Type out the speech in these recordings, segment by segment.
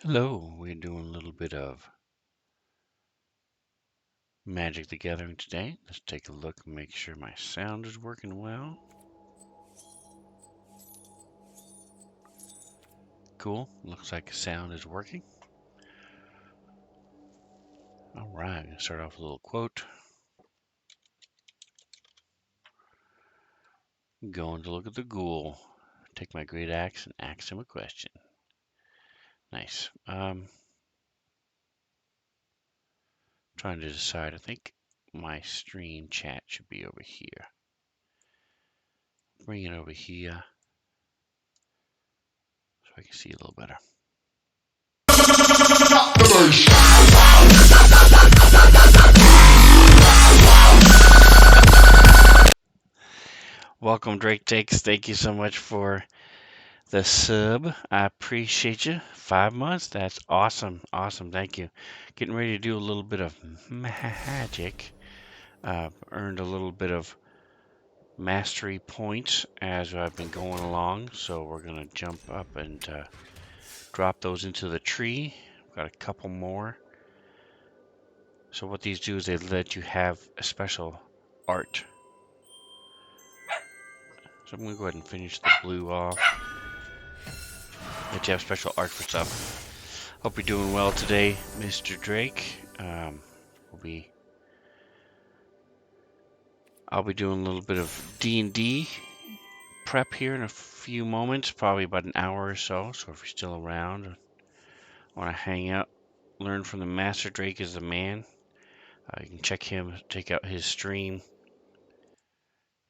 Hello, we're doing a little bit of Magic the Gathering today. Let's take a look and make sure my sound is working well. Cool, looks like the sound is working. All right, I'm gonna start off with a little quote. Going to look at the ghoul. Take my great axe and ask him a question. Nice. Trying to decide. I think my stream chat should be over here. Bring it over here so I can see a little better. Welcome, Drake Takes. Thank you so much for the sub. I appreciate you. 5 months. That's awesome. Awesome. Thank you. Getting ready to do a little bit of magic. Earned a little bit of mastery points as I've been going along. So we're going to jump up and drop those into the tree. We've got a couple more. So what these do is they let you have a special art. So I'm going to go ahead and finish the blue off. Let you have special art for stuff. Hope you're doing well today, Mr. Drake. I'll be doing a little bit of D&D prep here in a few moments, probably about an hour or so. So if you're still around, want to hang out, learn from the Master. Drake is the man. You can check him, check out his stream.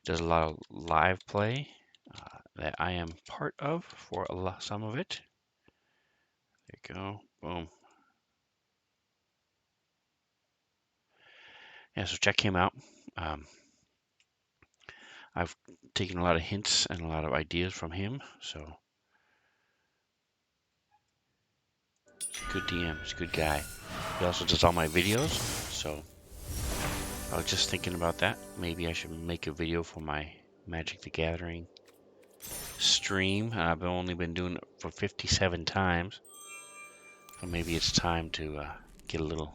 Does a lot of live play that I am part of for some of it. There you go. Boom. Yeah, so check him out. I've taken a lot of hints and a lot of ideas from him, so he's a good DM, he's a good guy. He also does all my videos, so I was just thinking about that. Maybe I should make a video for my Magic the Gathering stream. I've only been doing it for 57 times, so maybe it's time to get a little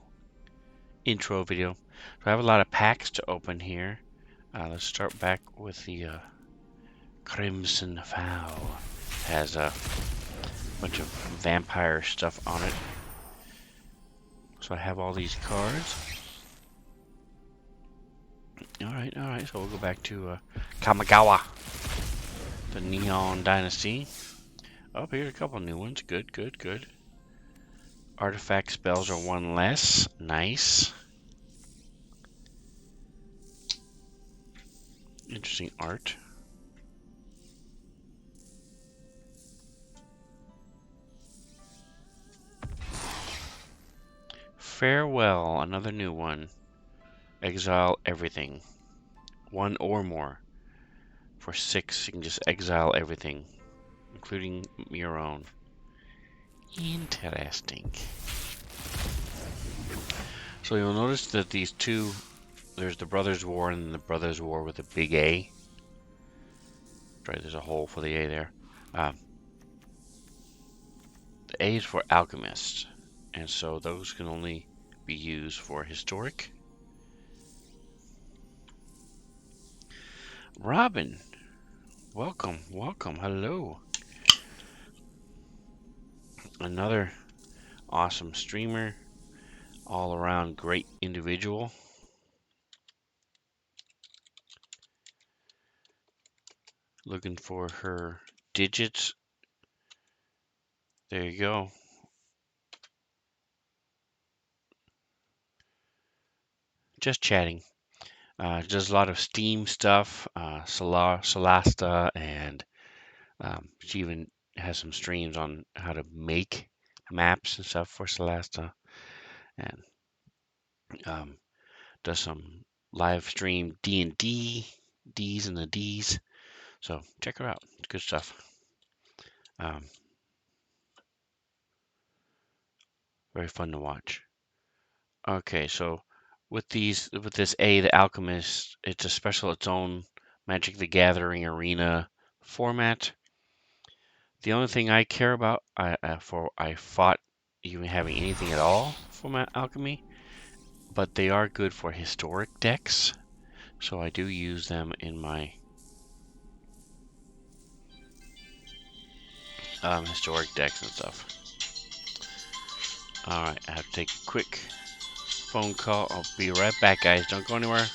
intro video. So I have a lot of packs to open here. Let's start back with the Crimson Vow. Has a bunch of vampire stuff on it. So I have all these cards. Alright, so we'll go back to Kamigawa, the Neon Dynasty. Oh, here's a couple new ones. Good. Artifact spells are one less. Nice. Interesting art. Farewell, another new one. Exile everything. One or more. For 6, you can just exile everything, including your own. Interesting. So you'll notice that these two, there's the Brothers' War and the Brothers' War with a big A. Right, there's a hole for the A there. The A is for Alchemist, and so those can only be used for Historic. Robin, welcome, hello. Another awesome streamer, all around great individual. Looking for her digits. There you go. Just chatting. Does a lot of Steam stuff, Solasta, and she even has some streams on how to make maps and stuff for Solasta, and does some live stream D&D, D's and the D's. So check her out. It's good stuff. Very fun to watch. Okay, so with this A, the Alchemist, it's a special, its own Magic the Gathering arena format. The only thing I care about, I fought even having anything at all for my alchemy, but they are good for historic decks, so I do use them in my historic decks and stuff. Alright, I have to take a quick phone call. I'll be right back, guys. Don't go anywhere.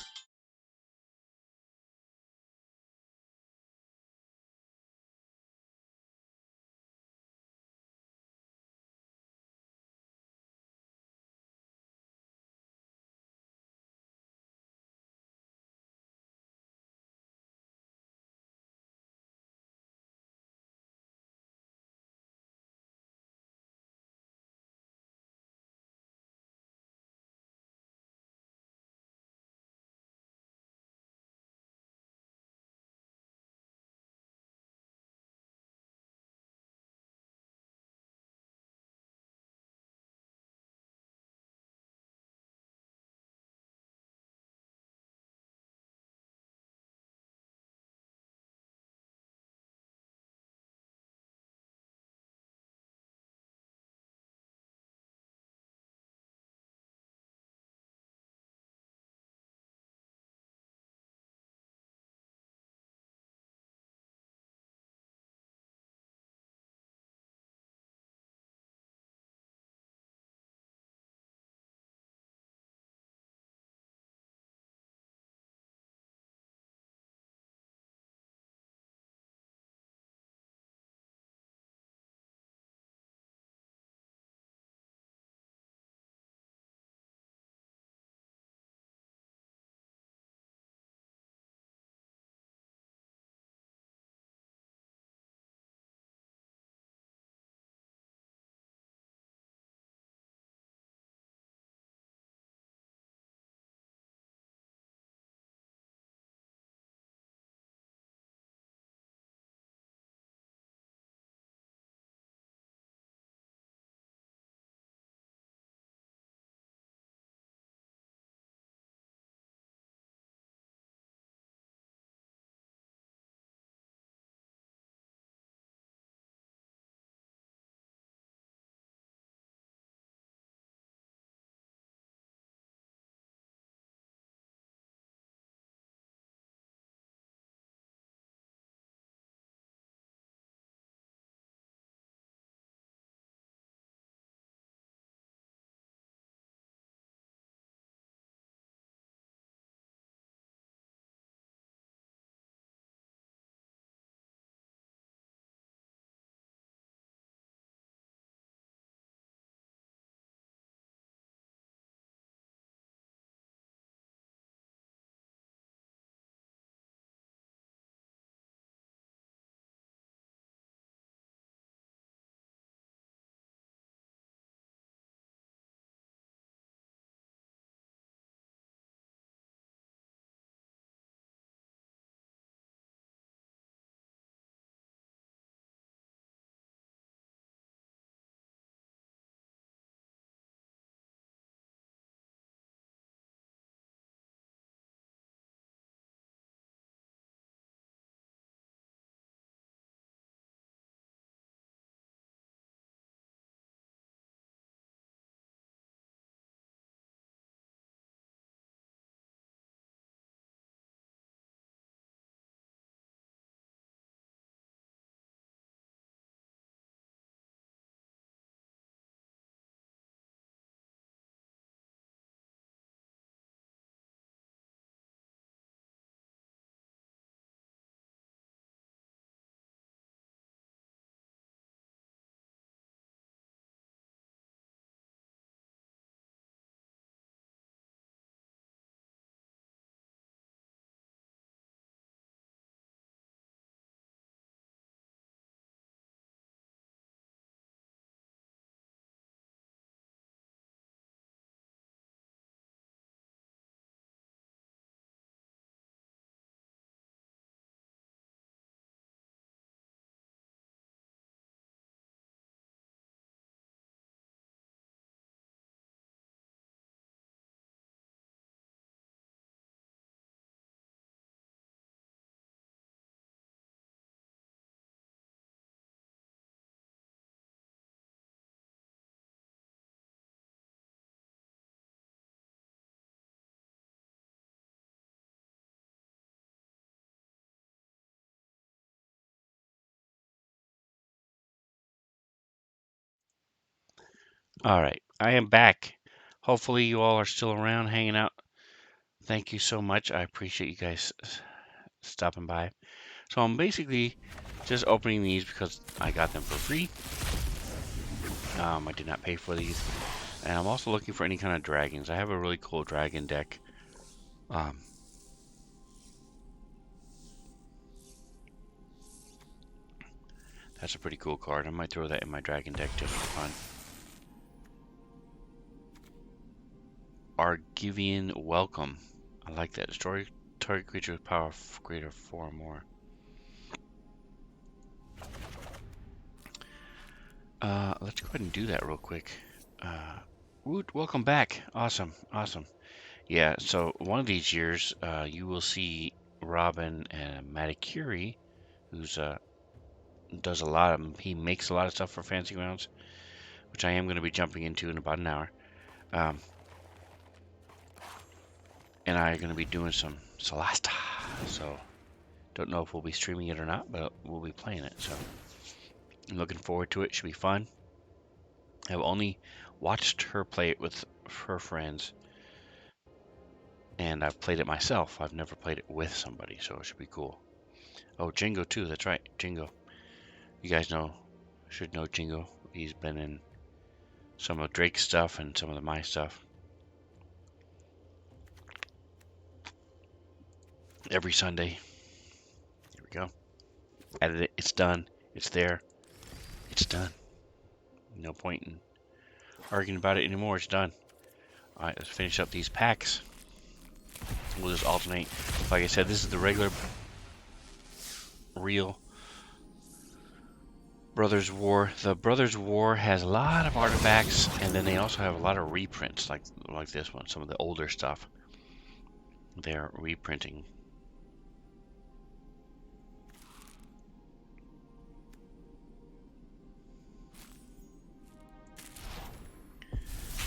All right, I am back. Hopefully, you all are still around hanging out. Thank you so much. I appreciate you guys stopping by. So I'm basically just opening these because I got them for free. I did not pay for these. And I'm also looking for any kind of dragons. I have a really cool dragon deck. Um, that's a pretty cool card. I might throw that in my dragon deck just for fun. Argivian Welcome. I like that. Destroy target creature with power greater 4 or more. Let's go ahead and do that real quick. Woot, welcome back. Awesome, awesome. Yeah, so one of these years, you will see Robin and Maticuri, who's does a lot of, he makes a lot of stuff for Fancy Grounds, which I am going to be jumping into in about an hour. Um, and I are going to be doing some Solasta. So, don't know if we'll be streaming it or not, but we'll be playing it. So, I'm looking forward to it. Should be fun. I've only watched her play it with her friends, and I've played it myself. I've never played it with somebody, so it should be cool. Oh, Jingo too. That's right, Jingo. You guys should know Jingo. He's been in some of Drake's stuff and some of my stuff. Every Sunday. Here we go. Added it. It's done. It's there. It's done. No point in arguing about it anymore. It's done. All right, let's finish up these packs. We'll just alternate. Like I said, this is the regular real Brothers War. The Brothers War has a lot of artifacts, and then they also have a lot of reprints, like this one. Some of the older stuff they're reprinting.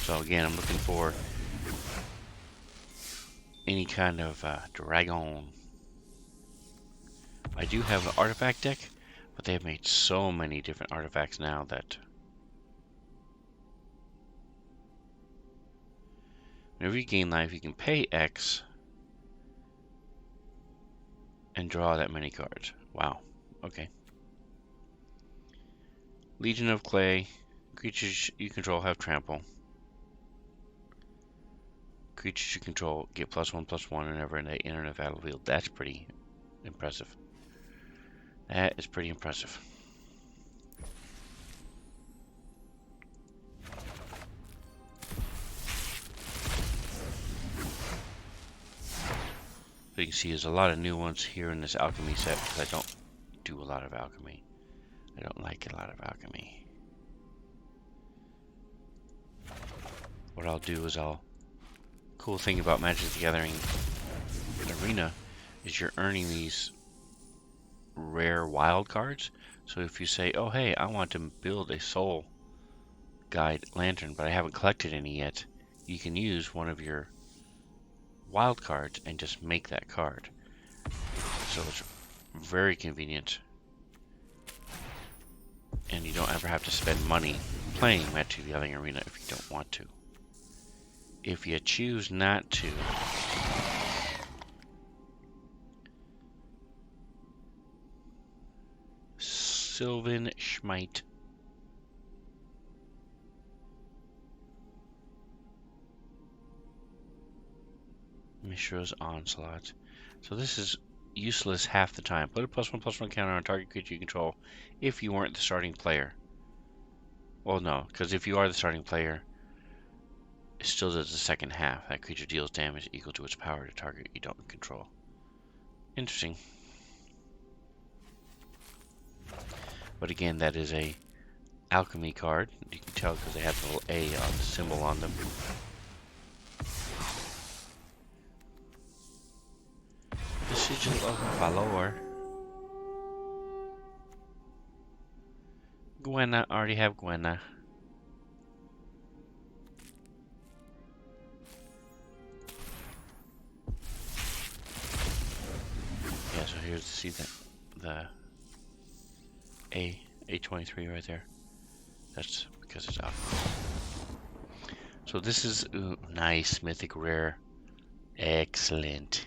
So again, I'm looking for any kind of dragon. I do have an artifact deck, but they have made so many different artifacts now that whenever you gain life, you can pay X and draw that many cards. Wow. Okay. Legion of Clay. Creatures you control have trample. Creatures you control get +1/+1 whenever they enter the battlefield. That's pretty impressive. That is pretty impressive. So you can see there's a lot of new ones here in this alchemy set because I don't do a lot of alchemy. I don't like a lot of alchemy. What I'll do is cool thing about Magic the Gathering Arena is you're earning these rare wild cards. So if you say, oh hey, I want to build a soul guide lantern, but I haven't collected any yet, you can use one of your wild cards and just make that card. So it's very convenient, and you don't ever have to spend money playing Magic the Gathering Arena if you don't want to. If you choose not to, Sylvan Schmite. Mishra's Onslaught. So this is useless half the time. Put a +1/+1 counter on target creature you control if you weren't the starting player. Well, no, because if you are the starting player, it still does the second half. That creature deals damage equal to its power to target you don't control. Interesting. But again, that is a alchemy card. You can tell because they have the little A on the symbol on them. The Sigil of Valor. Gwenna, already have Gwenna. Yeah, so here's to see the A23 right there. That's because it's alchemy. So this is nice, mythic rare. Excellent.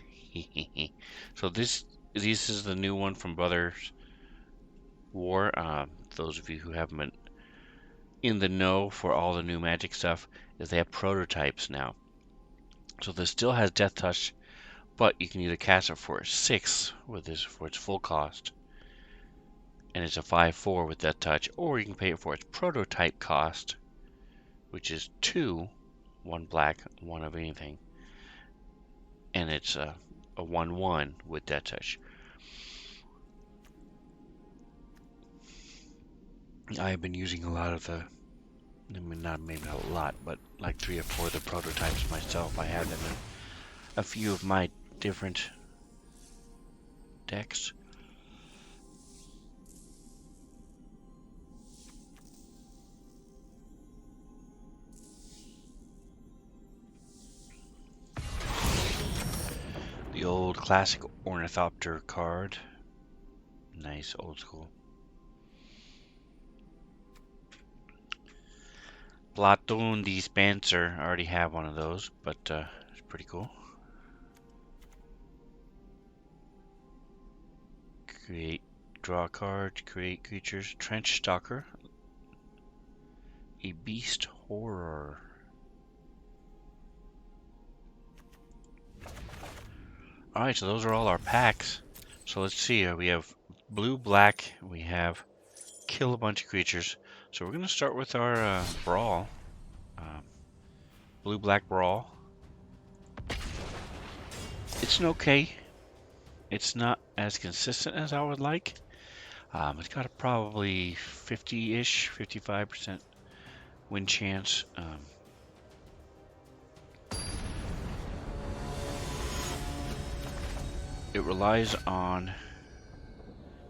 So this is the new one from Brothers War. Those of you who haven't been in the know for all the new Magic stuff, is they have prototypes now. So this still has Death Touch, but you can either cast it for 6 with this for its full cost, and it's a 5/4 with Death Touch, or you can pay it for its prototype cost, which is 2, 1 black, 1 of anything, and it's a 1/1 with Death Touch. I've been using a lot of the, I mean, not maybe a lot, but like 3 or 4 of the prototypes myself. I have them in a few of my different decks. The old classic Ornithopter card. Nice, old school. Platoon Dispenser. I already have one of those, but it's pretty cool. Draw a card, create creatures. Trench Stalker. A Beast Horror. Alright, so those are all our packs. So let's see, we have blue, black, we have kill a bunch of creatures. So we're going to start with our Brawl. Blue, black Brawl. It's an okay. It's not as consistent as I would like. It's got a probably 50-ish, 55% win chance. It relies on,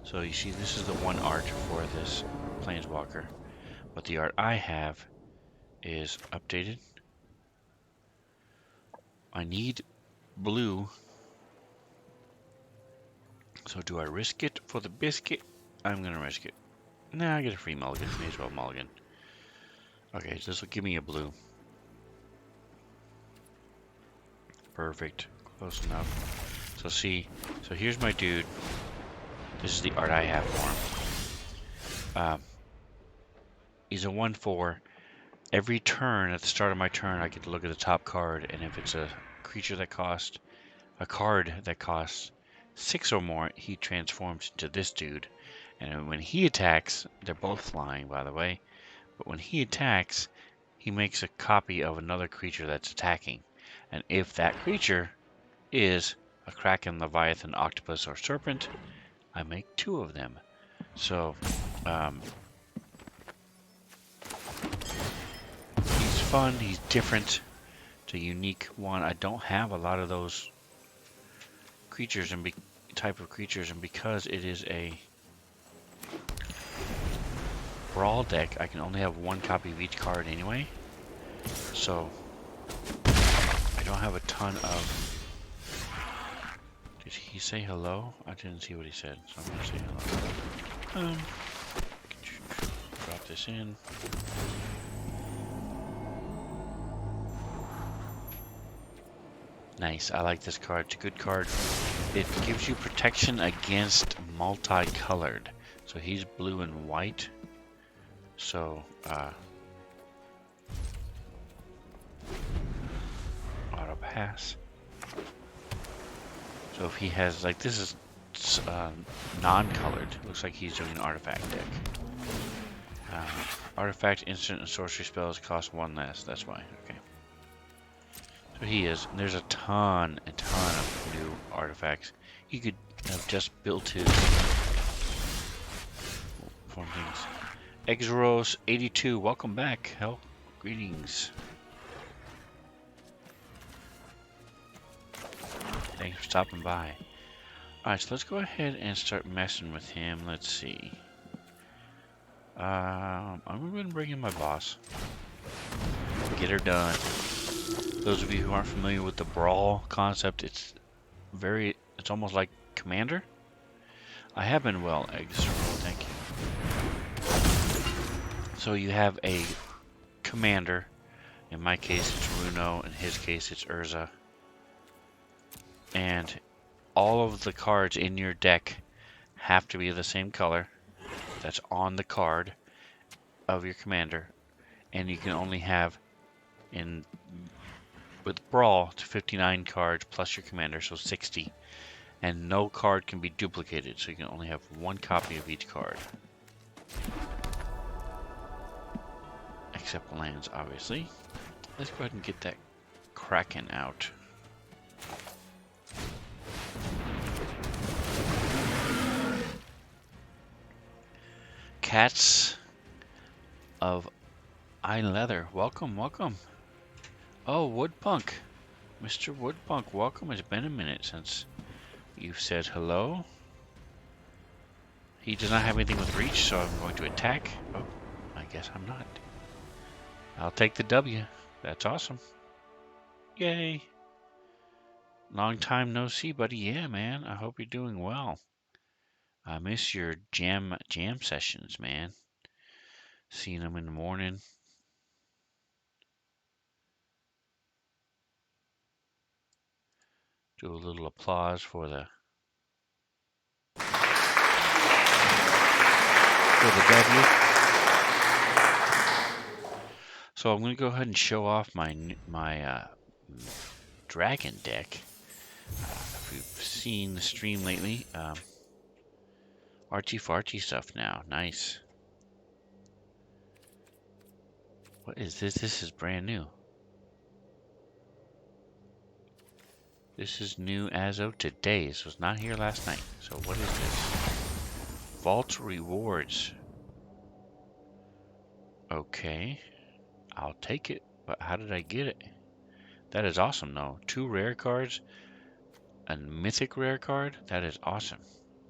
so you see this is the one art for this Planeswalker, but the art I have is updated. I need blue, so do I risk it for the biscuit? I'm gonna risk it. Nah, I get a free mulligan, may as well mulligan. Okay, so this will give me a blue. Perfect, close enough. So see, so here's my dude. This is the art I have for him. He's a 1/4. Every turn, at the start of my turn, I get to look at the top card, and if it's a creature that costs, a card that costs 6 or more, he transforms into this dude. And when he attacks, they're both flying, by the way, but when he attacks, he makes a copy of another creature that's attacking. And if that creature is a Kraken, Leviathan, Octopus, or Serpent, I make 2 of them. So, he's fun, he's different, it's a unique one. I don't have a lot of those creatures and type of creatures, and because it is a Brawl deck, I can only have 1 copy of each card anyway. So, I don't have a ton of... Did he say hello? I didn't see what he said, so I'm gonna say hello. Drop this in. Nice, I like this card. It's a good card. It gives you protection against multicolored. So he's blue and white. So, auto pass. So if he has, like, this is non-colored. Looks like he's doing an artifact deck. Artifact, instant, and sorcery spells cost 1 less. That's why. Okay. So he is. And there's a ton of new artifacts. You could have just built his form things. Exros 82, welcome back. Hell, greetings. Thanks for stopping by. Alright, so let's go ahead and start messing with him. Let's see. I'm going to bring in my boss. Get her done. Those of you who aren't familiar with the Brawl concept, it's almost like Commander. I have been well, Exros, thank you. So you have a commander, In my case, it's Runo. In his case, it's Urza. And all of the cards in your deck have to be the same color that's on the card of your commander. And you can only have, with Brawl, to 59 cards plus your commander, so 60. And no card can be duplicated, so you can only have one copy of each card. Except lands, obviously. Let's go ahead and get that Kraken out. Cats of Iron Leather, welcome, welcome. Oh, Woodpunk. Mr. Woodpunk, welcome. It's been a minute since you've said hello. He does not have anything with reach, so I'm going to attack. Oh, I guess I'm not. I'll take the W. That's awesome. Yay. Long time no see, buddy. Yeah, man. I hope you're doing well. I miss your jam sessions, man. Seeing them in the morning. Do a little applause for the W. So I'm going to go ahead and show off my dragon deck. If you've seen the stream lately, artsy fartsy stuff now. Nice. What is this? This is brand new. This is new as of today. This was not here last night. So what is this? Vault rewards. Okay. I'll take it. But how did I get it? That is awesome though. 2 rare cards. A mythic rare card. That is awesome.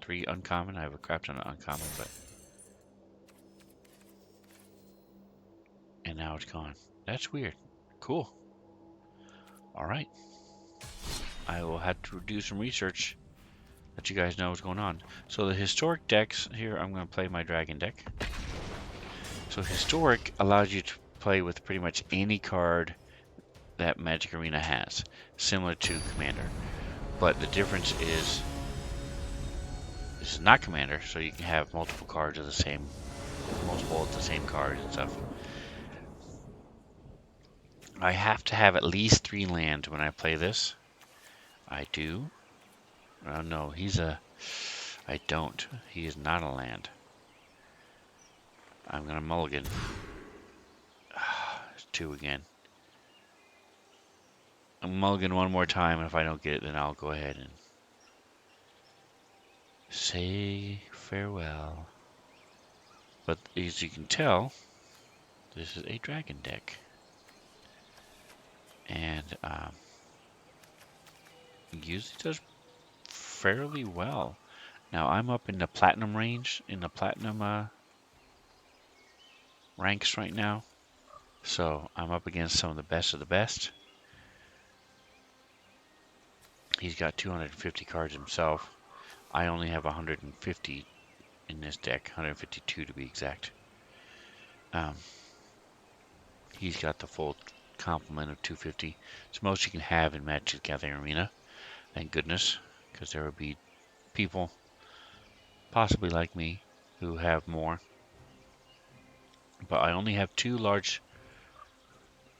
3 uncommon. I have a crap ton of uncommon, but... And now it's gone. That's weird. Cool. Alright. I will have to do some research, let you guys know what's going on. So the historic decks, here I'm going to play my dragon deck. So historic allows you to play with pretty much any card that Magic Arena has, similar to Commander. But the difference is, this is not Commander, so you can have multiple cards of the same, multiple of the same cards and stuff. I have to have at least 3 lands when I play this. I do. Oh no, he's a... I don't. He is not a land. I'm gonna mulligan. It's 2 again. I'm mulligan one more time, and if I don't get it, then I'll go ahead and say farewell. But as you can tell, this is a dragon deck. And usually does fairly well. Now I'm up in the platinum range, in the platinum ranks right now. So I'm up against some of the best. He's got 250 cards himself. I only have 150 in this deck, 152 to be exact. He's got the full complement of 250. It's most you can have in Magic the Gathering Arena. Thank goodness, because there will be people, possibly like me, who have more. But I only have 2 large,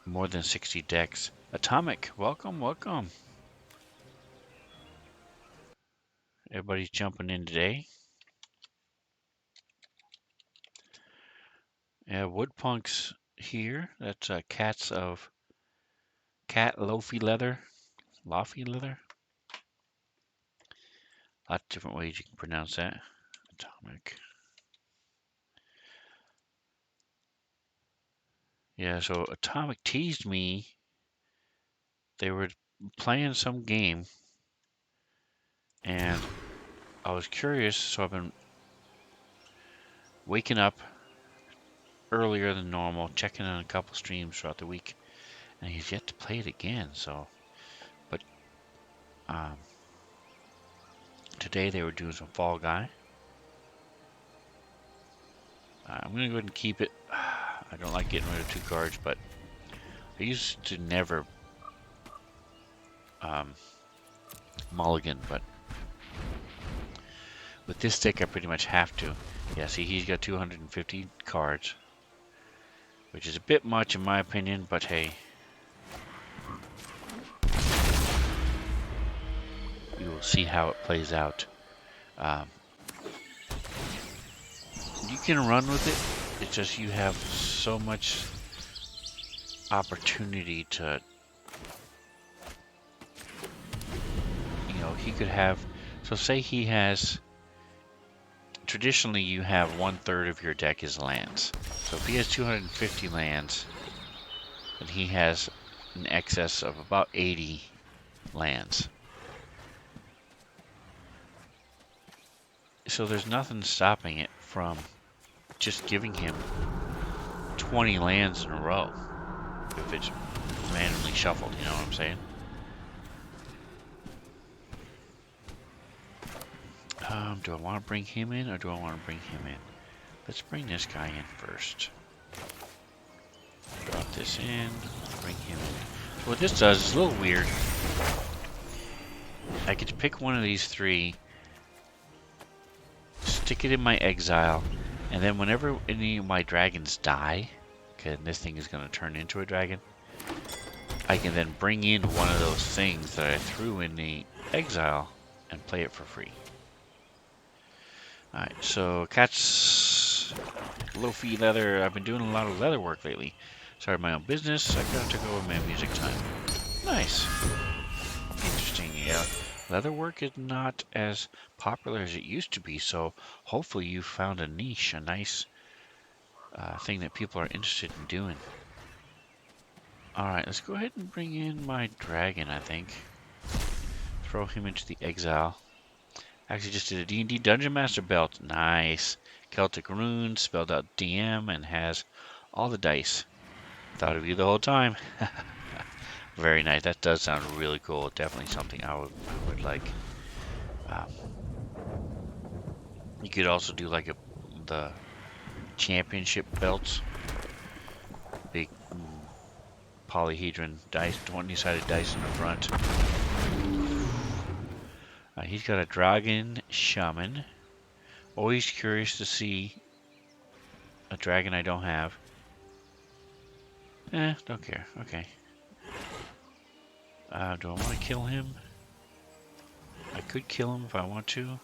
more than 60 decks. Atomic, welcome, welcome. Everybody's jumping in today. Yeah, Woodpunk's here. That's Cats of Cat Lofi Leather. Lofi Leather? Lots of different ways you can pronounce that. Atomic. Yeah, so Atomic teased me. They were playing some game. And I was curious, so I've been waking up earlier than normal, checking on a couple streams throughout the week. And he's yet to play it again, so... But, today they were doing some Fall Guy. I'm going to go ahead and keep it. I don't like getting rid of 2 cards, but I used to never mulligan, but with this deck I pretty much have to. Yeah, see, he's got 250 cards, which is a bit much in my opinion, but hey. We will see how it plays out. You can run with it, it's just you have so much opportunity to, you know, he could have, so say he has, traditionally you have 1/3 of your deck is lands. So if he has 250 lands, then he has an excess of about 80 lands. So there's nothing stopping it from just giving him 20 lands in a row if it's randomly shuffled, you know what I'm saying? Do I want to bring him in or do I want to bring him in? Let's bring this guy in first. Drop this in, bring him in. So what this does is a little weird. I get to pick one of these three, stick it in my exile, and then whenever any of my dragons die, okay, this thing is going to turn into a dragon, I can then bring in one of those things that I threw in the exile and play it for free. Alright, so Cat's Lofi Leather. I've been doing a lot of leather work lately. Started my own business. I got to go with my music time. Nice. Interesting, yeah. Leather work is not as popular as it used to be, so hopefully you found a niche, a nice thing that people are interested in doing. Alright, let's go ahead and bring in my dragon, I think. Throw him into the exile. Actually just did a D&D Dungeon Master belt. Nice. Celtic runes, spelled out DM, and has all the dice. Thought of you the whole time. Very nice. That does sound really cool. Definitely something I would like. You could also do like the championship belts. Big polyhedron dice, 20-sided dice in the front. He's got a dragon shaman. Always curious to see a dragon I don't have. Don't care. Okay. Do I want to kill him? I could kill him if I want to.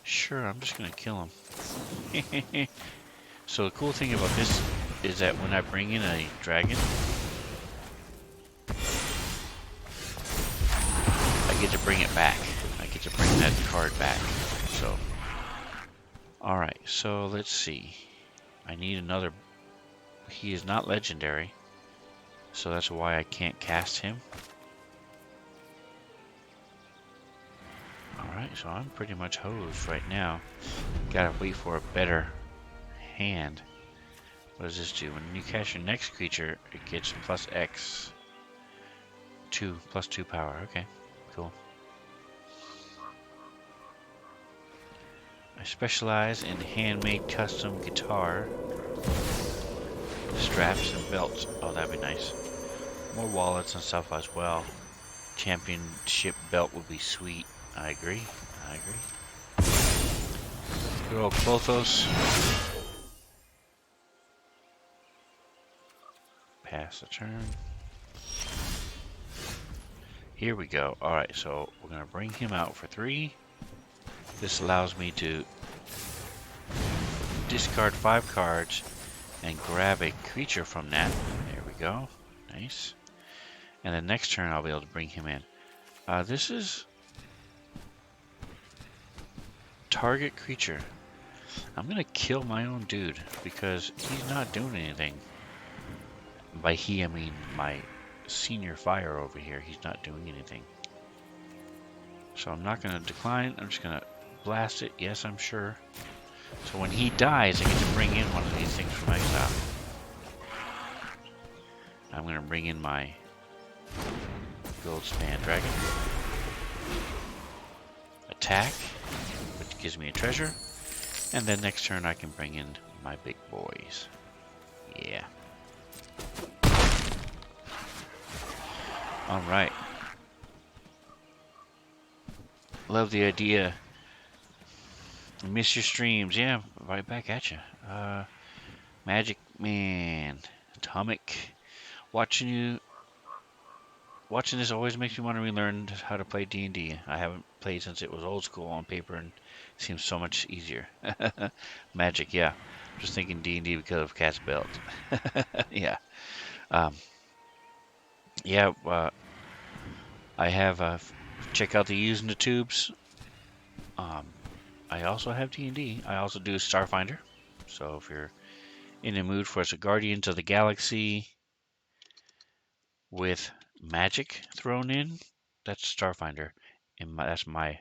Sure, I'm just gonna kill him. So the cool thing about this is that when I bring in a dragon, I get to bring it back. I get to bring that card back. So, alright, so let's see. I need another. He is not legendary, so that's why I can't cast him. Alright, so I'm pretty much hosed right now. Gotta wait for a better hand. What does this do? When you cast your next creature, it gets plus X. 2, plus 2 power. Okay, cool. I specialize in handmade custom guitar straps and belts. Oh, that'd be nice. More wallets and stuff as well. Championship belt would be sweet. I agree. I agree. Good old Clothos. Pass the turn. Here we go. Alright, so we're going to bring him out for 3. This allows me to discard 5 cards and grab a creature from that. There we go. Nice. And the next turn I'll be able to bring him in. This is target creature. I'm going to kill my own dude because he's not doing anything. By he, I mean my senior fire over here. He's not doing anything. So I'm not going to decline. I'm just going to blast it. Yes, I'm sure. So when he dies, I get to bring in one of these things from exile. I'm going to bring in my Goldspan Dragon. Attack, which gives me a treasure. And then next turn I can bring in my big boys. Yeah. All right. Love the idea. Miss your streams. Yeah, right back at you. Magic Man. Atomic. Watching this always makes me want to relearn how to play D&D. I haven't played since it was old school on paper and it seems so much easier. Magic, yeah. Just thinking D&D because of Cat's Belt. Yeah. Um, yeah, I have check out the Using the Tubes. I also have D&D. I also do Starfinder. So if you're in the mood for some Guardians of the Galaxy with magic thrown in, that's Starfinder. That's my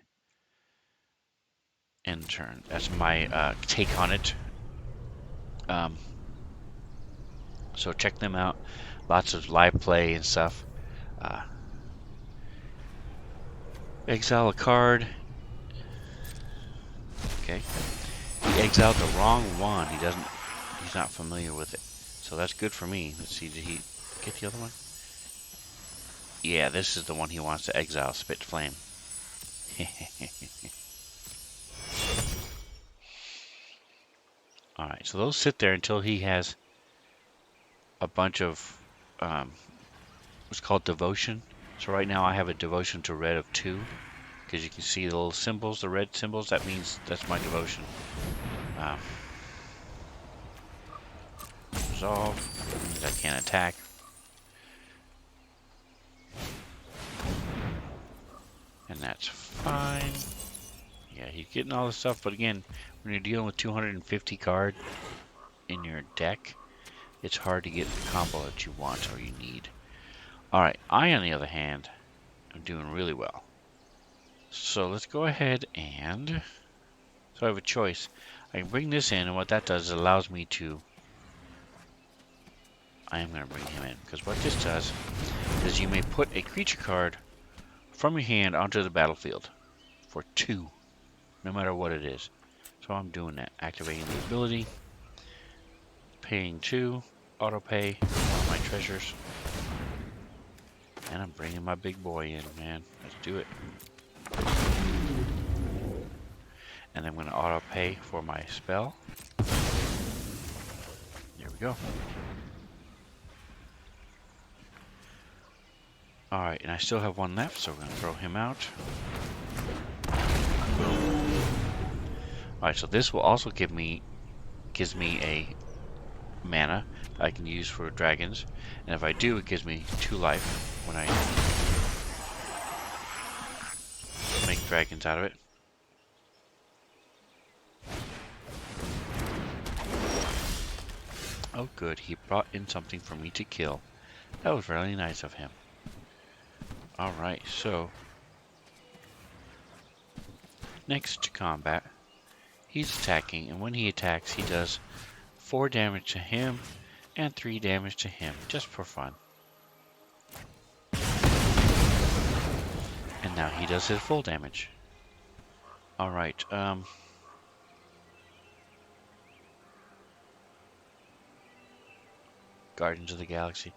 intern. That's my take on it. So check them out. Lots of live play and stuff. Exile a card. Okay. He exiled the wrong one. He's not familiar with it. So that's good for me. Let's see, did he get the other one? Yeah, this is the one he wants to exile, Spit Flame. Alright, so those sit there until he has a bunch of what's called devotion. So right now I have a devotion to red of 2. Because you can see the little symbols, the red symbols, that means that's my devotion. Resolve, means I can't attack. And that's fine. Yeah, he's getting all this stuff, but again, when you're dealing with 250 card in your deck, it's hard to get the combo that you want or you need. Alright, I, on the other hand, am doing really well. So let's go ahead and... So I have a choice. I can bring this in, and what that does is allows me to... I am going to bring him in, because what this does is you may put a creature card from your hand onto the battlefield for 2, no matter what it is. So I'm doing that. Activating the ability, paying 2, auto pay one of my treasures, and I'm bringing my big boy in, man. Let's do it. And I'm going to auto pay for my spell. There we go. Alright, and I still have one left, so we're going to throw him out. Alright, so this will also gives me a mana that I can use for dragons. And if I do, it gives me 2 life when I make dragons out of it. Oh good, he brought in something for me to kill. That was really nice of him. Alright, so next to combat, he's attacking, and when he attacks, he does 4 damage to him and 3 damage to him, just for fun. And now he does his full damage. Alright, Guardians of the Galaxy.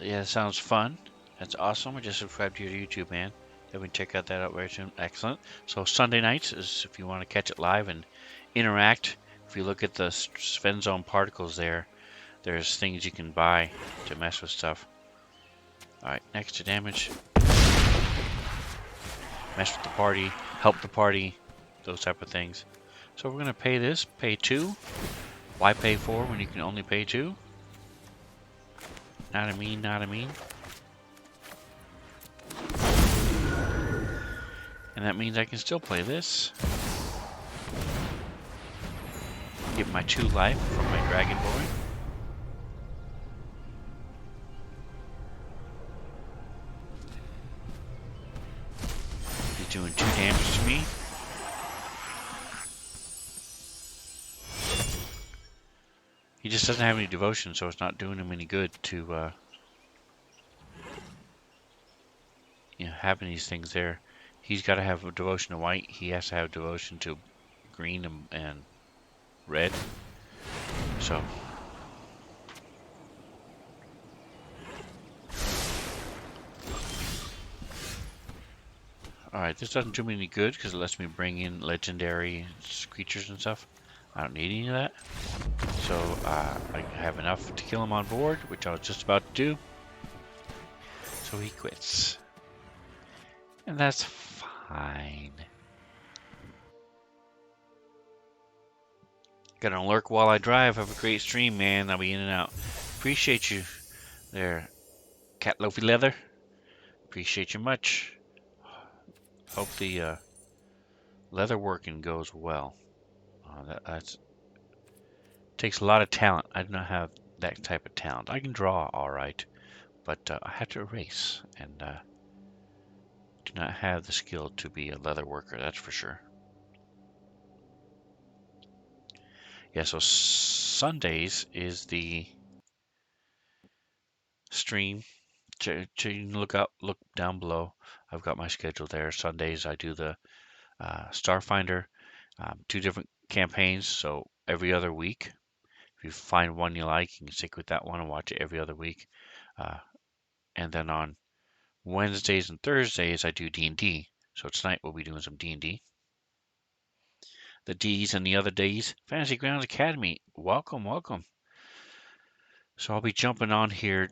Yeah, that sounds fun. That's awesome. I just subscribed to your YouTube, man. Definitely check out that out very soon. Excellent. So Sunday nights is if you want to catch it live and interact. If you look at the Sven Zone particles there, there's things you can buy to mess with stuff. Alright, next to damage. Mess with the party, help the party, those type of things. So we're going to pay this, pay 2. Why pay 4 when you can only pay 2? Not a mean, not a mean. And that means I can still play this. Get my 2 life from my Dragon Boy. He's doing 2 damage to me. He just doesn't have any devotion, so it's not doing him any good to you know, having these things there. He's got to have a devotion to white. He has to have devotion to green and red. So Alright, this doesn't do me any good because it lets me bring in legendary creatures and stuff. I don't need any of that. So I have enough to kill him on board, which I was just about to do. So he quits. And that's fine. Gonna lurk while I drive. Have a great stream, man. I'll be in and out. Appreciate you there, Cat Loafy Leather. Appreciate you much. Hope the leather working goes well. That's takes a lot of talent. I do not have that type of talent. I can draw all right, but I have to erase, and do not have the skill to be a leather worker. That's for sure. Yeah. So Sundays is the stream. Look down below. I've got my schedule there. Sundays I do the Starfinder, 2 different campaigns. So every other week, if you find one you like, you can stick with that one and watch it every other week. And then on Wednesdays and Thursdays I do D&D. So tonight we'll be doing some D&D. The D's and the other days, Fantasy Grounds Academy. Welcome, welcome. So I'll be jumping on here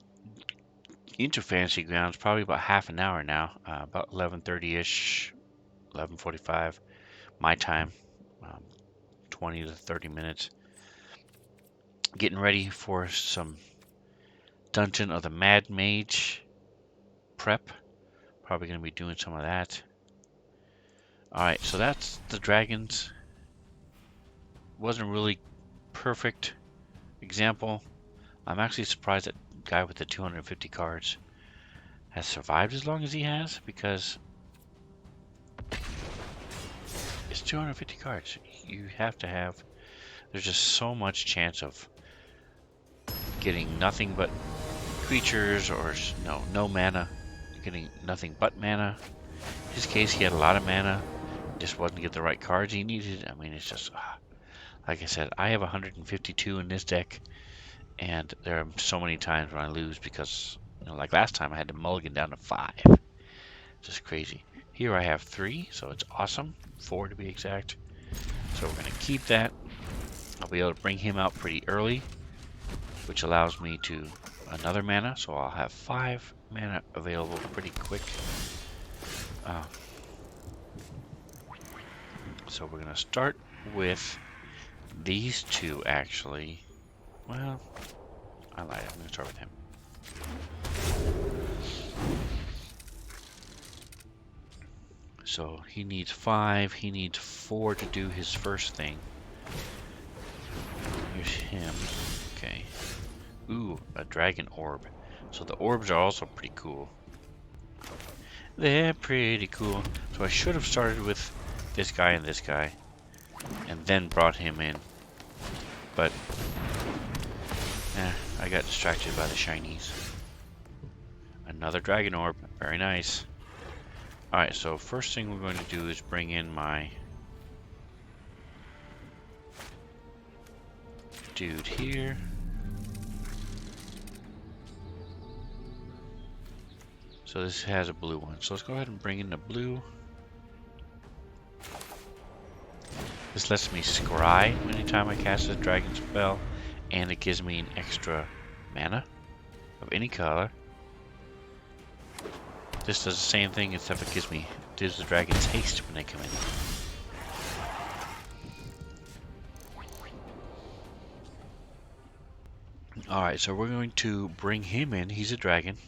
into Fantasy Grounds probably about half an hour now, about 11:30ish, 11:45 my time, 20 to 30 minutes. Getting ready for some Dungeon of the Mad Mage prep. Probably going to be doing some of that. Alright, so that's the dragons. Wasn't really perfect example. I'm actually surprised that guy with the 250 cards has survived as long as he has, because it's 250 cards. You have to have, there's just so much chance of getting nothing but creatures, or no mana, getting nothing but mana. In his case, he had a lot of mana, just wasn't get the right cards he needed. I mean, it's just, like I said, I have 152 in this deck, and there are so many times when I lose because, like last time I had to mulligan down to 5. Just crazy. Here I have 3, so it's awesome. 4 to be exact. So we're going to keep that. I'll be able to bring him out pretty early, which allows me to another mana, so I'll have 5 mana available pretty quick. So we're going to start with these 2 actually. Well, I lied. I'm going to start with him. So he needs 5. He needs 4 to do his first thing. Here's him. Okay. Ooh, a dragon orb. So the orbs are also pretty cool. They're pretty cool. So I should have started with this guy and this guy, and then brought him in. But I got distracted by the shinies. Another dragon orb. Very nice. Alright, so first thing we're going to do is bring in my dude here. So this has a blue one. So let's go ahead and bring in the blue. This lets me scry anytime I cast a dragon spell, and it gives me an extra mana of any color. This does the same thing, except it gives the dragons haste when they come in. Alright, so we're going to bring him in. He's a dragon.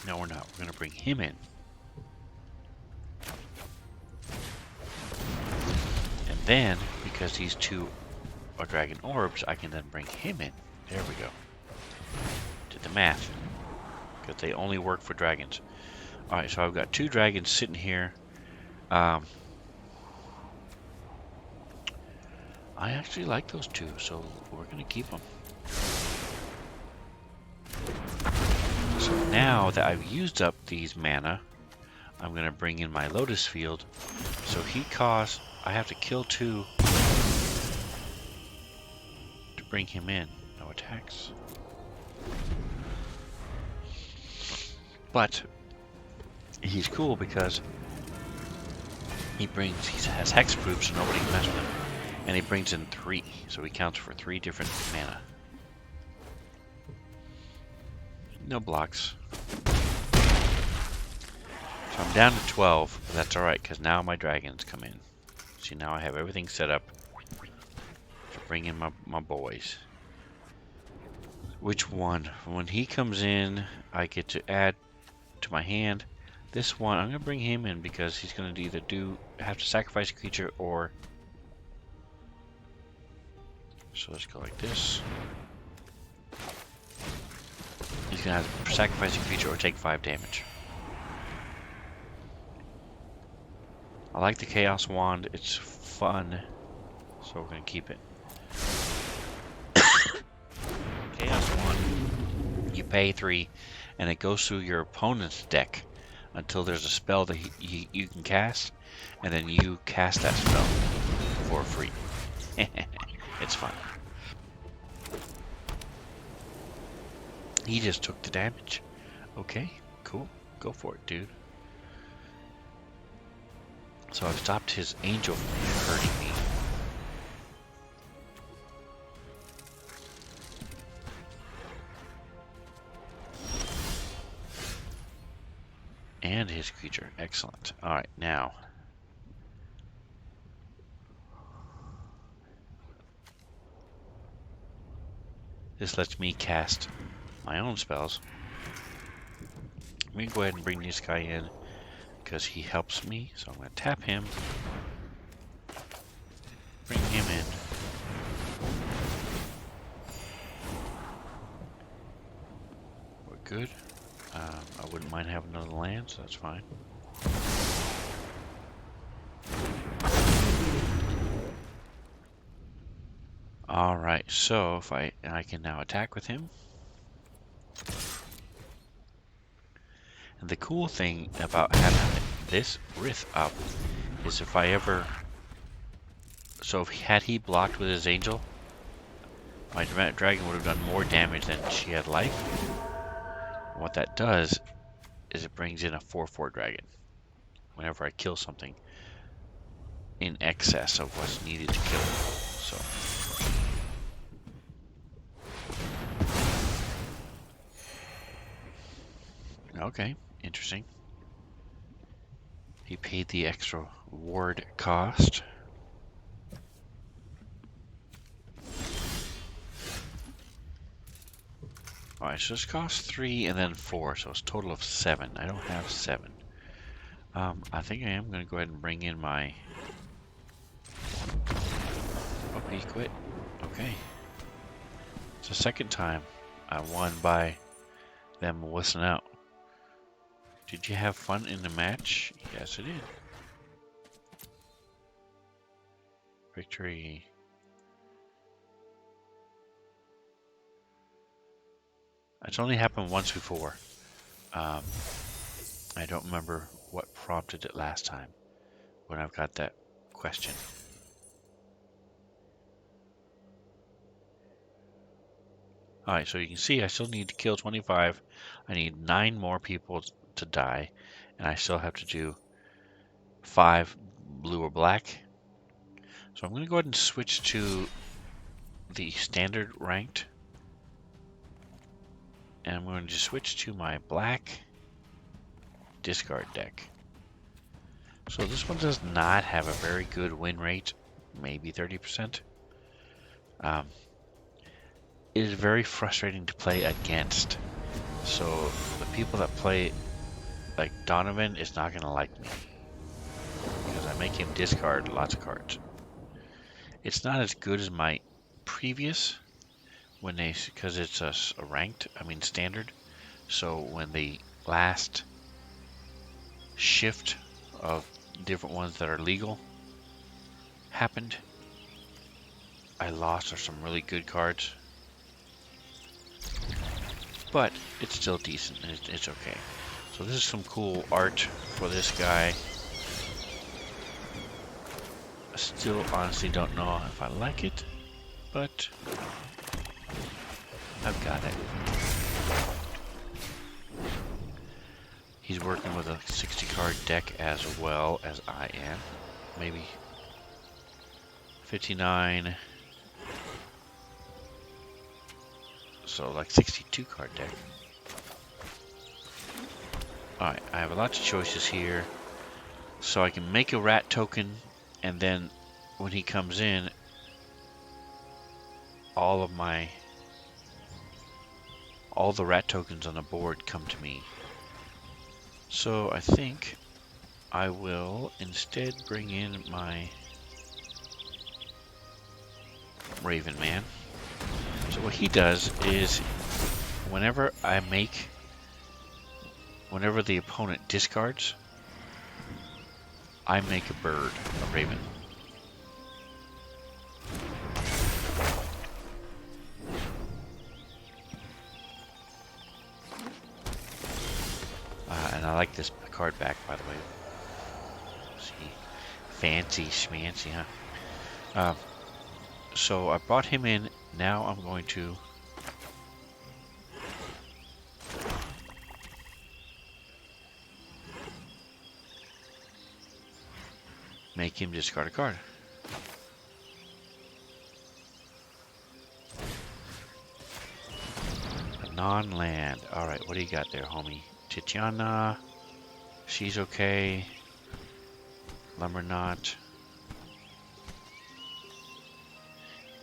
No, we're not. We're going to bring him in. And then, because these 2 are dragon orbs, I can then bring him in. There we go. Did the math. Because they only work for dragons. Alright, so I've got 2 dragons sitting here. I actually like those 2, so we're going to keep them. So now that I've used up these mana, I'm going to bring in my Lotus Field. So he costs, I have to kill 2 to bring him in. no attacks. But he's cool because he has hexproof, so nobody can mess with him. And he brings in 3, so he counts for 3 different mana. No blocks. So I'm down to 12, but that's alright, because now my dragons come in. See, now I have everything set up to bring in my boys. Which one? When he comes in, I get to add to my hand. This one, I'm going to bring him in because he's going to either have to sacrifice a creature or... So let's go like this. He's going to have to sacrifice a creature or take 5 damage. I like the Chaos Wand. It's fun. So we're going to keep it. Chaos Wand. You pay 3 and it goes through your opponent's deck until there's a spell that you can cast, and then you cast that spell for free. It's fun. He just took the damage. Okay, cool. Go for it, dude. So I've stopped his angel from hurting me. And his creature. Excellent. Alright, now. This lets me cast my own spells. Let me go ahead and bring this guy in because he helps me. So I'm going to tap him. Bring him in. We're good. I wouldn't mind having another land, so that's fine. Alright, so if I can now attack with him. And the cool thing about having this Rith up is if I ever... So had he blocked with his angel, my dragon would have done more damage than she had life. And what that does is it brings in a 4/4 dragon whenever I kill something in excess of what's needed to kill it. So okay, interesting. He paid the extra ward cost. Alright, so this costs 3 and then 4, so it's a total of 7. I don't have 7. I think I am going to go ahead and bring in my... Oh, he quit. Okay. It's the second time I won by them wussing out. Did you have fun in the match? Yes, I did. Victory. It's only happened once before. I don't remember what prompted it last time when I've got that question. Alright, so you can see I still need to kill 25. I need 9 more people to die, and I still have to do 5 blue or black. So I'm going to go ahead and switch to the standard ranked. And I'm going to switch to my black discard deck. So this one does not have a very good win rate, maybe 30%. It is very frustrating to play against. So the people that play like Donovan is not going to like me because I make him discard lots of cards. It's not as good as my previous because it's a ranked, standard. So when the last shift of different ones that are legal happened, I lost some really good cards. But it's still decent. It's okay. So this is some cool art for this guy. I still honestly don't know if I like it, but I've got it. He's working with a 60 card deck as well as I am. Maybe 59. So like 62 card deck. Alright, I have lots of choices here. So I can make a rat token, and then when he comes in, all the rat tokens on the board come to me. So I think I will instead bring in my Raven Man. So what he does is whenever the opponent discards, I make a bird, a raven. And I like this card back, by the way. Let's see, fancy schmancy, huh? So I brought him in. Now I'm going to make him discard a card. A non-land. Alright, what do you got there, homie? Titiana. She's okay. Lumberknot.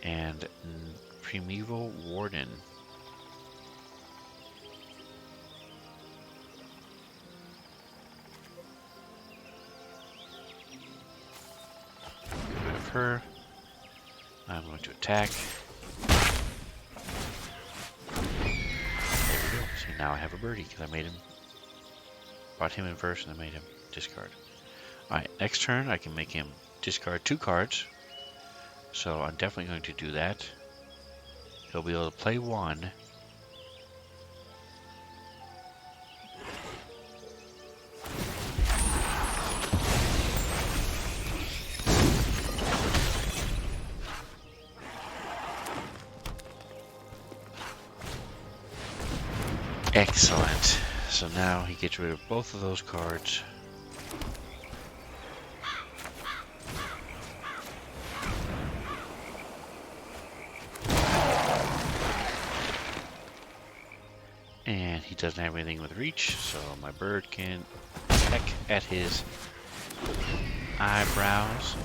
And Primeval Warden. Get rid of her. I'm going to attack. There we go. See, now I have a birdie because I made him. Brought him in first and I made him discard. Alright, next turn I can make him discard 2 cards. So I'm definitely going to do that. He'll be able to play 1. Excellent. So now he gets rid of both of those cards. And he doesn't have anything with reach, so my bird can peck at his eyebrows.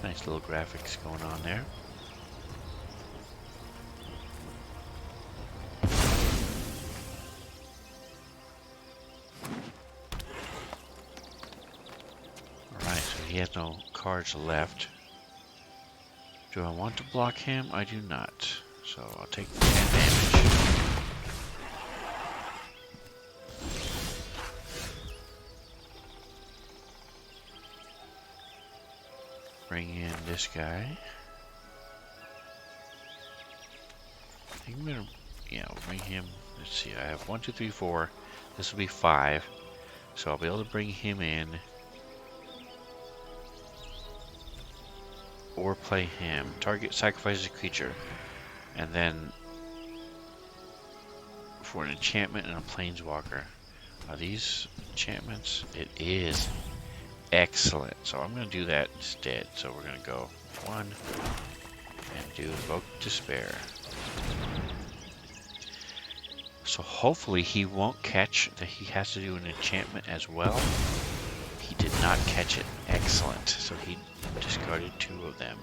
Nice little graphics going on there. He has no cards left. Do I want to block him? I do not. So I'll take the 10 damage. Bring in this guy. I think I'm gonna, bring him. Let's see, I have 1, 2, 3, 4. This will be 5. So I'll be able to bring him in. Or play him. Target sacrifices a creature. And then for an enchantment and a planeswalker. Are these enchantments? It is. Excellent. So I'm going to do that instead. So we're going to go 1 and do Invoke Despair. So hopefully he won't catch that he has to do an enchantment as well. He did not catch it. Excellent. So he discarded 2 of them.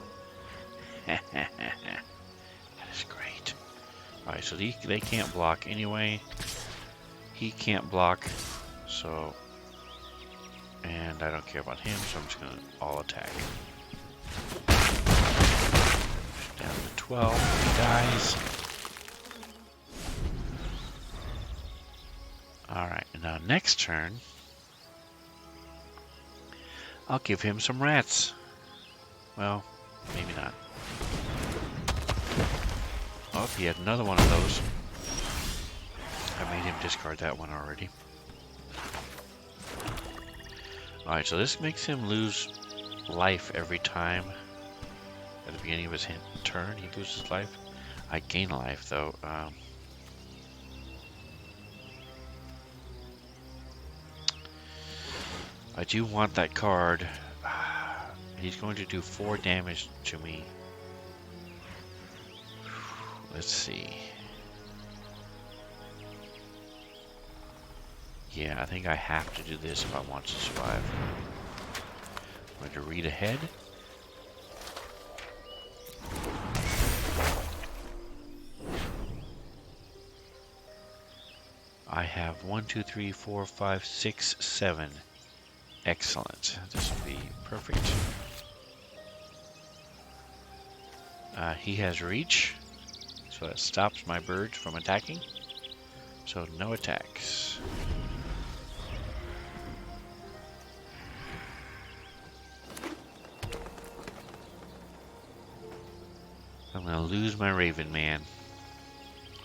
That is great. Alright, so they can't block anyway. He can't block. So, and I don't care about him, so I'm just going to all attack. Down to 12. He dies. Alright, and now next turn, I'll give him some rats. Well, maybe not. Oh, he had another one of those. I made him discard that one already. Alright, so this makes him lose life every time. At the beginning of his turn, he loses life. I gain life, though. I do want that card. He's going to do 4 damage to me. Let's see. Yeah, I think I have to do this if I want to survive. I'm going to read ahead. I have 1, 2, 3, 4, 5, 6, 7. Excellent. This will be perfect. He has reach, so that stops my birds from attacking. So no attacks. I'm gonna lose my Raven Man.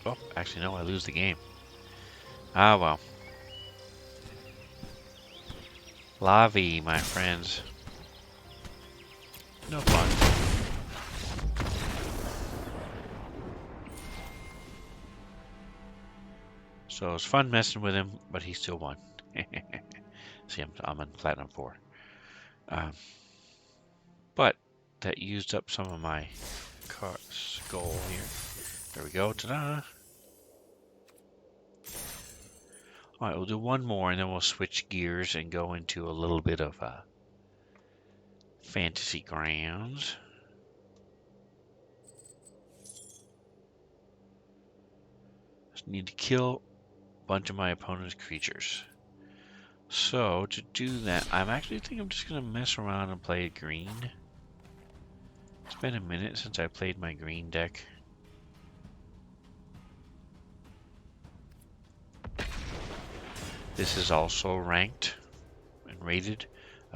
Oh, actually no, I lose the game. Ah well. Lavi, my friends. No fun. So it's fun messing with him, but he still won. See, I'm on Platinum 4. But that used up some of my skull here. There we go. Ta-da! Alright, we'll do one more and then we'll switch gears and go into a little bit of Fantasy Grounds. Just need to kill a bunch of my opponent's creatures. So, to do that, I'm just going to mess around and play green. It's been a minute since I played my green deck. This is also ranked and rated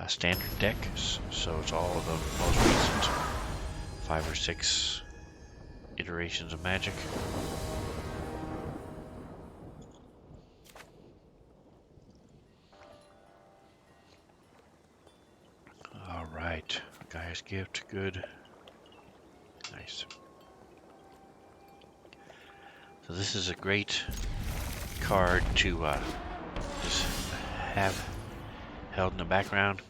standard deck, so it's all of the most recent 5 or 6 iterations of Magic. Alright, Gaia's Gift, good. Nice. So this is a great card to just have held in the background,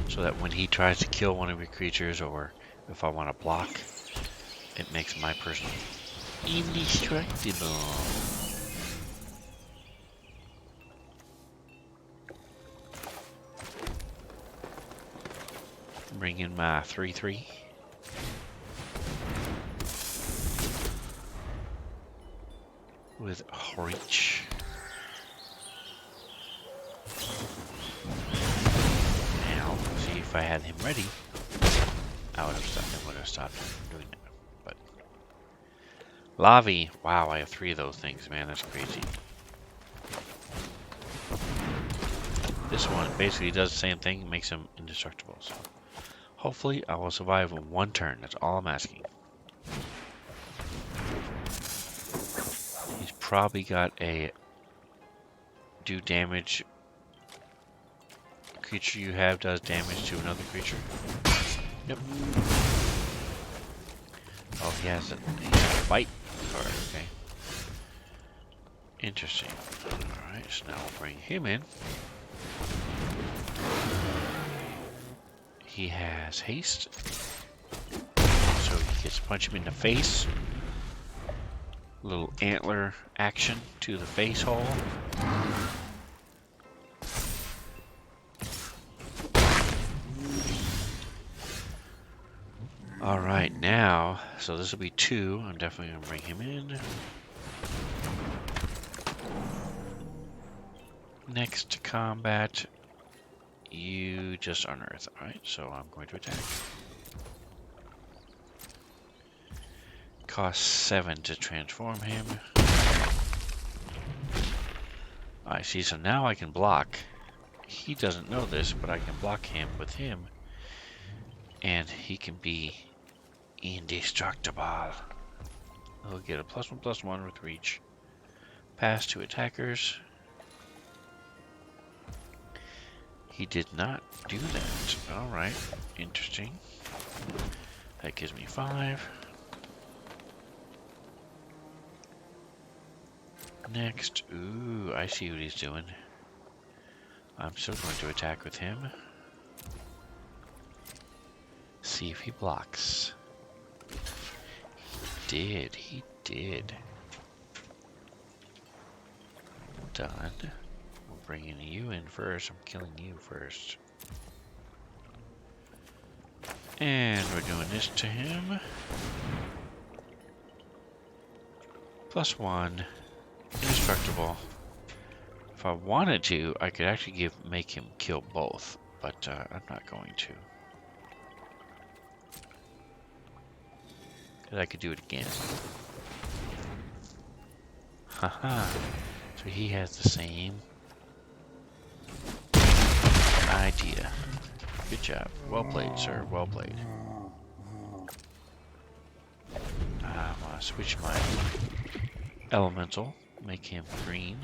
so that when he tries to kill one of your creatures, or if I want to block, it makes my person indestructible. Bring in my 3/3. With reach. Now, see, if I had him ready, I would have stopped doing that. But Lavi, wow, I have 3 of those things, man, that's crazy. This one basically does the same thing, makes him indestructible. So hopefully I will survive 1 turn, that's all I'm asking. He's probably got a do damage. Creature you have does damage to another creature. Yep. Oh, he has a fight card, okay. Interesting. Alright, so now we'll bring him in. He has haste, so he gets to punch him in the face. Little antler action to the face hole. Alright, now, so this will be 2. I'm definitely going to bring him in. Next to combat, you just unearth. Alright, so I'm going to attack. Cost 7 to transform him. I see, so now I can block. He doesn't know this, but I can block him with him. And he can be indestructible. He'll get a +1/+1 with reach. Pass to attackers. He did not do that. Alright, interesting. That gives me 5. Next, ooh, I see what he's doing. I'm still going to attack with him. See if he blocks. He did. Done. We're bringing you in first. I'm killing you first. And we're doing this to him. +1. Indestructible. If I wanted to, I could actually make him kill both, but I'm not going to. Because I could do it again. Haha. So he has the same idea. Good job. Well played, sir. Well played. I'm going to switch my elemental. Make him green.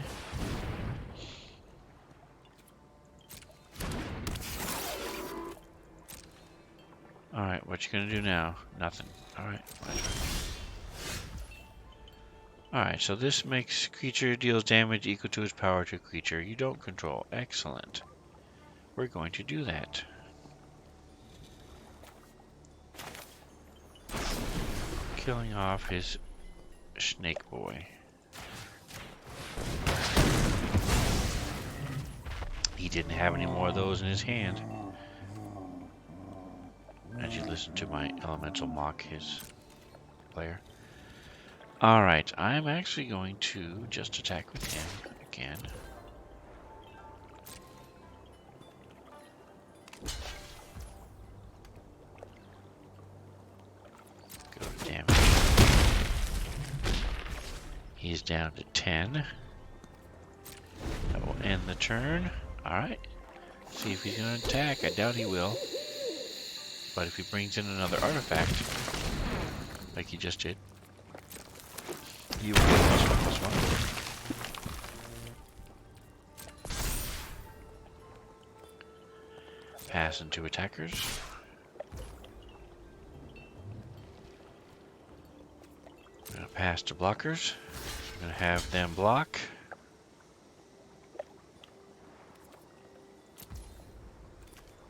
Alright, what you gonna do now? Nothing. Alright, my turn. Alright, so this makes creature deals damage equal to its power to a creature you don't control. Excellent. We're going to do that. Killing off his snake boy. He didn't have any more of those in his hand. As you listen to my elemental mock his player. Alright, I'm actually going to just attack with him again. Go to damage. He's down to 10. That will end the turn. Alright. See if he's going to attack. I doubt he will. But if he brings in another artifact, like he just did, you will get +1/+1. Pass into attackers. I'm going to pass to blockers. I'm going to have them block.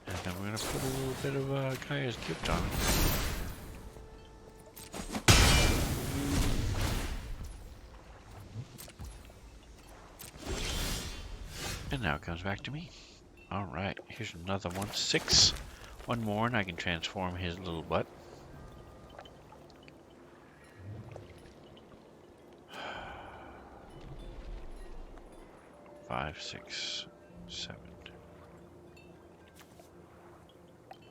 And then we're going to put a little bit of Gaia's Gift on him. And now it comes back to me. Alright, here's another one. 6. One more and I can transform his little butt. Five, 6, 7.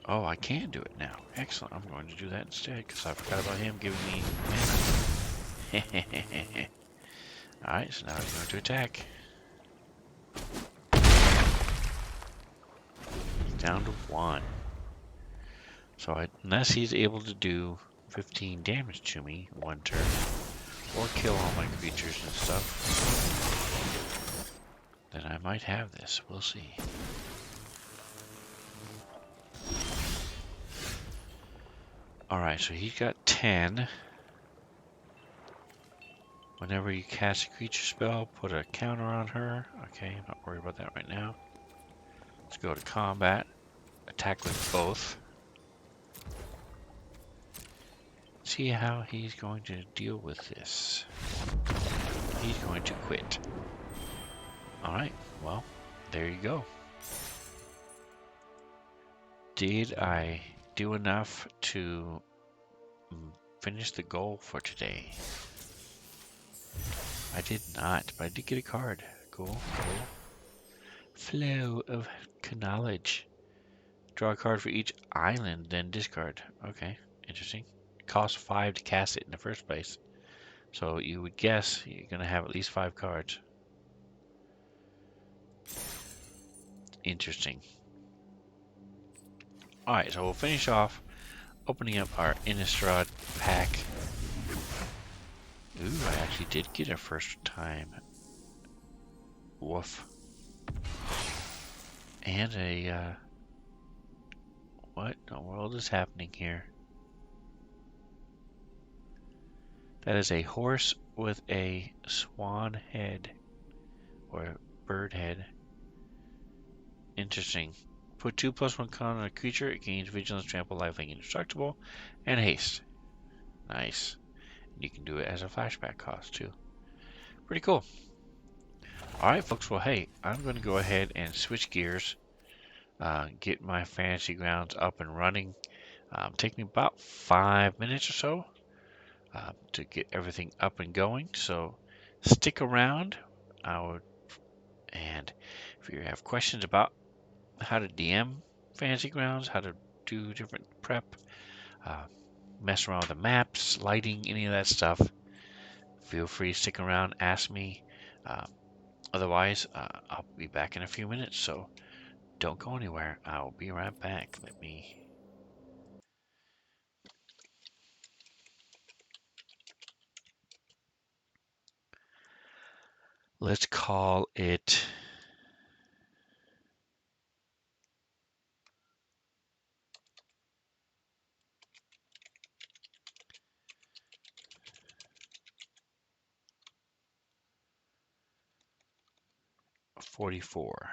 Oh, I can do it now. Excellent. I'm going to do that instead because I forgot about him giving me mana. Alright, so now he's going to attack. He's down to 1. So unless he's able to do 15 damage to me one turn, or kill all my creatures and stuff, then I might have this. We'll see. Alright, so he's got 10. Whenever you cast a creature spell, put a counter on her. Okay, I'm not worried about that right now. Let's go to combat. Attack with both. See how he's going to deal with this. He's going to quit. Alright, well, there you go. Did I do enough to finish the goal for today? I did not, but I did get a card. Cool, cool. Flow of knowledge. Draw a card for each island, then discard. Okay, interesting. It costs 5 to cast it in the first place. So you would guess you're going to have at least 5 cards. Interesting. Alright, so we'll finish off opening up our Innistrad pack. Ooh, I actually did get a first time. Woof. And what in the world is happening here? That is a horse with a swan head or bird head. Interesting. Put 2+1 con on a creature. It gains vigilance, trample, lifelink, indestructible, and haste. Nice. You can do it as a flashback cost too. Pretty cool. Alright folks, well hey, I'm going to go ahead and switch gears. Get my fantasy grounds up and running. Take me about 5 minutes or so to get everything up and going. So stick around. And if you have questions about how to DM fantasy grounds, how to do different prep, uh, mess around with the maps, lighting, any of that stuff, feel free to stick around, ask me. Uh, Otherwise, I'll be back in a few minutes, so don't go anywhere. I'll be right back. Let's call it 44.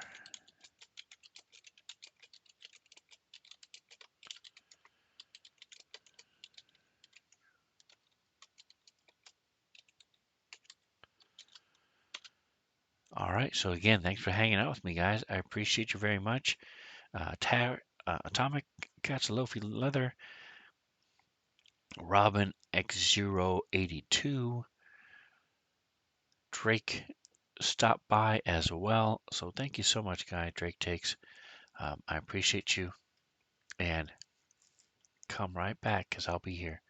All right, so again, thanks for hanging out with me, guys. I appreciate you very much. Atomic Cats Lofi Leather, Robin X082, Drake stopped by as well. So thank you so much, guy. Drake Takes. I appreciate you. And come right back because I'll be here.